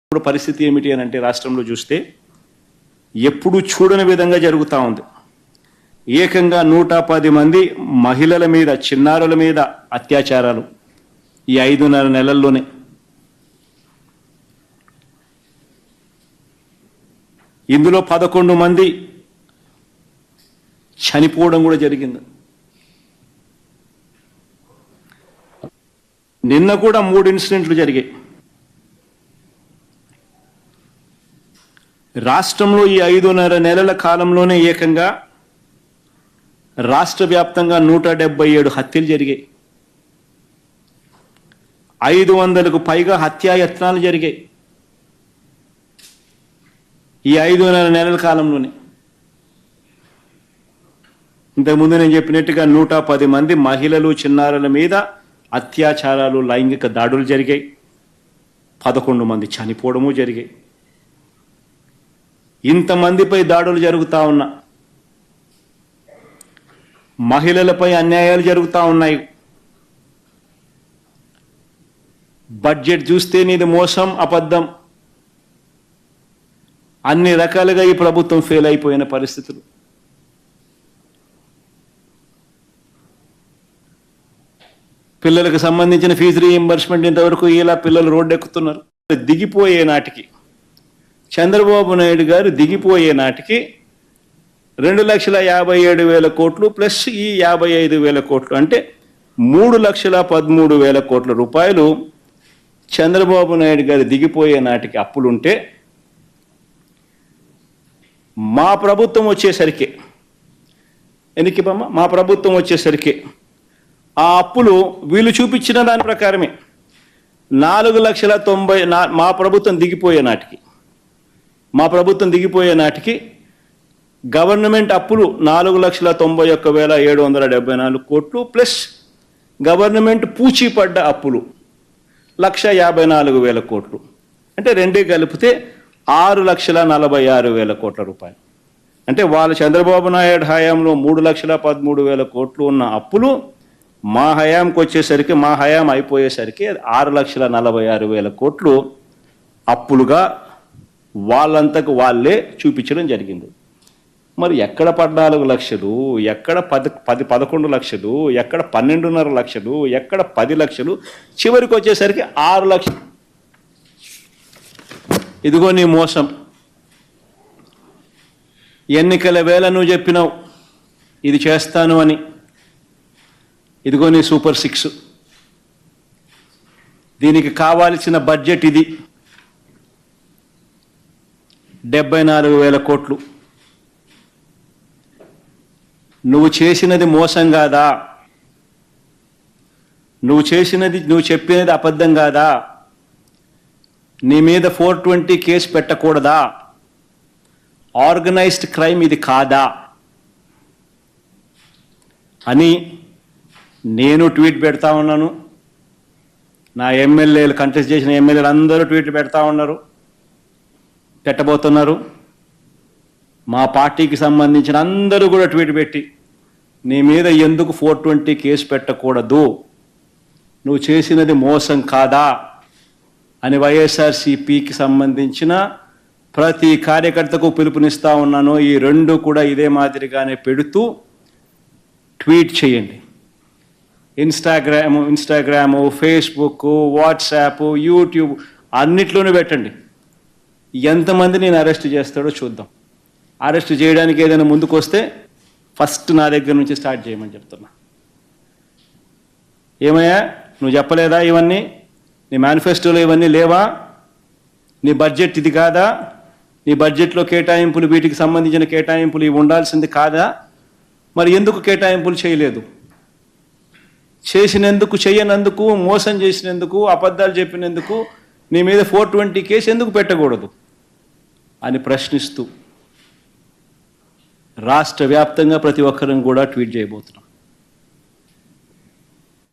ఇప్పుడు పరిస్థితి ఏమిటి అని అంటే రాష్ట్రంలో చూస్తే ఎప్పుడు చూడని విధంగా జరుగుతూ ఉంది. ఏకంగా 110 మంది మహిళల మీద, చిన్నారుల మీద అత్యాచారాలు ఈ 5.5 నెలల్లోనే. ఇందులో 11 మంది చనిపోవడం కూడా జరిగింది. నిన్న కూడా 3 ఇన్సిడెంట్లు జరిగాయి. రాష్ట్రంలో ఈ 5.5 నెలల కాలంలోనే ఏకంగా రాష్ట్ర వ్యాప్తంగా 177 హత్యలు జరిగాయి. 500కు పైగా హత్యాయత్నాలు జరిగాయి ఈ 5.5 నెలల కాలంలోనే. ఇంతకుముందు నేను చెప్పినట్టుగా 110 మంది మహిళలు, చిన్నారుల మీద అత్యాచారాలు, లైంగిక దాడులు జరిగాయి. 11 మంది చనిపోవడము జరిగాయి. ఇంతమందిపై దాడులు జరుగుతూ ఉన్నా, మహిళలపై అన్యాయాలు జరుగుతూ ఉన్నాయి. బడ్జెట్ చూస్తే నీది మోసం, అబద్ధం, అన్ని రకాలుగా ఈ ప్రభుత్వం ఫెయిల్ అయిపోయిన పరిస్థితులు. పిల్లలకు సంబంధించిన ఫీజు రీయింబర్స్మెంట్ ఇంతవరకు ఇలా పిల్లలు రోడ్డు ఎక్కుతున్నారు. దిగిపోయే నాటికి, చంద్రబాబు నాయుడు గారు దిగిపోయే నాటికి 2,57,000 కోట్లు ప్లస్ ఈ 55,000 కోట్లు అంటే 3,13,000 కోట్ల రూపాయలు చంద్రబాబు నాయుడు గారు దిగిపోయే నాటికి అప్పులుంటే, మా ప్రభుత్వం వచ్చేసరికి మా ప్రభుత్వం వచ్చేసరికి ఆ అప్పులు వీళ్ళు చూపించిన దాని ప్రకారమే 4,90,000 మా ప్రభుత్వం దిగిపోయే నాటికి గవర్నమెంట్ అప్పులు 4,91,774 కోట్లు ప్లస్ గవర్నమెంట్ పూచీపడ్డ అప్పులు 1,54,000 కోట్లు అంటే రెండే కలిపితే 6,46,000 కోట్ల రూపాయలు. అంటే వాళ్ళ చంద్రబాబు నాయుడు హయాంలో 3,13,000 కోట్లు ఉన్న అప్పులు మా హయాంకి వచ్చేసరికి, మా హయాం అయిపోయేసరికి 6,46,000 కోట్లు అప్పులుగా వాళ్ళంతకు వాళ్ళే చూపించడం జరిగింది. మరి ఎక్కడ 14 లక్షలు, ఎక్కడ 11 లక్షలు, ఎక్కడ 12.5 లక్షలు, ఎక్కడ 10 లక్షలు, చివరికి వచ్చేసరికి 6 లక్షలు. ఇదిగో నీ మోసం. ఎన్నికల వేళ నువ్వు చెప్పినావు ఇది చేస్తాను అని. ఇదిగో నీ సూపర్ 6. దీనికి కావాల్సిన బడ్జెట్ ఇది 74,000 కోట్లు. నువ్వు చేసినది మోసం కాదా? నువ్వు చెప్పినది అబద్ధం కాదా? నీ మీద 420 కేసు పెట్టకూడదా? ఆర్గనైజ్డ్ క్రైమ్ ఇది కాదా అని నేను ట్వీట్ పెడతా ఉన్నాను. నా ఎమ్మెల్యేలు, కంటెస్ట్ చేసిన ఎమ్మెల్యేలు అందరూ ట్వీట్లు పెట్టబోతున్నారు. మా పార్టీకి సంబంధించిన అందరూ కూడా ట్వీట్ పెట్టి నీ మీద ఎందుకు 420 కేసు పెట్టకూడదు, నువ్వు చేసినది మోసం కాదా అని వైఎస్ఆర్సీపీకి సంబంధించిన ప్రతి కార్యకర్తకు పిలుపునిస్తా ఉన్నాను. ఈ రెండు కూడా ఇదే మాదిరిగానే పెడుతూ ట్వీట్ చేయండి. ఇన్స్టాగ్రాము, ఫేస్బుక్, వాట్సాప్, యూట్యూబ్ అన్నిట్లోనూ పెట్టండి. ఎంతమంది నేను అరెస్ట్ చేస్తాడో చూద్దాం. అరెస్ట్ చేయడానికి ఏదైనా ముందుకు వస్తే ఫస్ట్ నా దగ్గర నుంచి స్టార్ట్ చేయమని చెప్తున్నా. ఏమయ్యా నువ్వు చెప్పలేదా ఇవన్నీ? నీ మేనిఫెస్టోలో ఇవన్నీ లేవా? నీ బడ్జెట్ ఇది కాదా? నీ బడ్జెట్లో కేటాయింపులు, వీటికి సంబంధించిన కేటాయింపులు ఇవి ఉండాల్సింది కాదా? మరి ఎందుకు కేటాయింపులు చేయలేదు? చేయనందుకు, మోసం చేసినందుకు, అబద్ధాలు చెప్పినందుకు నీ మీద 420 కేసు ఎందుకు పెట్టకూడదు అని ప్రశ్నిస్తూ రాష్ట్ర వ్యాప్తంగా ప్రతి ఒక్కరిని కూడా ట్వీట్ చేయబోతున్నాం.